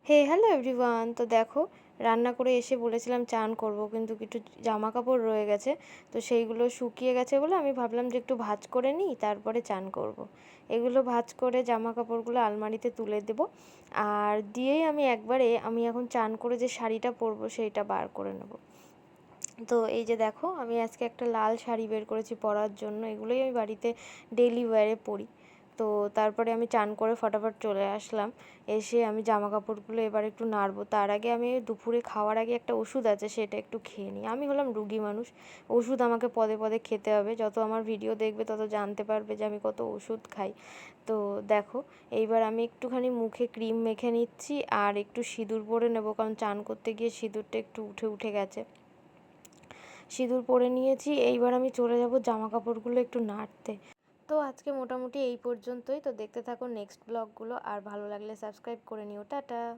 হে hello everyone. তো দেখো, রান্না করে এসে বলেছিলাম চান করব, কিন্তু কিছু জামা কাপড় রয়ে গেছে। তো সেইগুলো শুকিয়ে গেছে বলে আমি ভাবলাম যে একটু ভাঁজ করে নিই, তারপরে চান করব। এগুলো ভাঁজ করে জামা কাপড়গুলো আলমারিতে তুলে দেব। আর দিয়েই আমি এখন চান করে যে শাড়িটা পরবো সেইটা বার করে নেব। তো এই যে দেখো, আমি আজকে একটা লাল শাড়ি বের করেছি পরার জন্য। এগুলোই আমি বাড়িতে ডেইলি ওয়্যারে পরি। তো তারপরে আমি চান করে ফটাফট চলে আসলাম। এসে আমি জামা কাপড়গুলো এবার একটু নাড়বো। তার আগে আমি দুপুরে খাওয়ার আগে একটা ওষুধ আছে, সেটা একটু খেয়ে নিই। আমি হলাম রুগী মানুষ, ওষুধ আমাকে পদে পদে খেতে হবে। যত আমার ভিডিও দেখবে তত জানতে পারবে যে আমি কত ওষুধ খাই। তো দেখো, এইবার আমি একটুখানি মুখে ক্রিম মেখে নিচ্ছি আর একটু সিঁদুর পরে নেবো, কারণ চান করতে গিয়ে সিঁদুরটা একটু উঠে উঠে গেছে। সিঁদুর পরে নিয়েছি, এইবার আমি চলে যাব জামা কাপড়গুলো একটু নাড়তে। তো আজকে মোটামুটি এই পর্যন্তই। তো দেখতে থাকো নেক্সট ব্লগগুলো, আর ভালো লাগলে সাবস্ক্রাইব করে নিও। টাটা।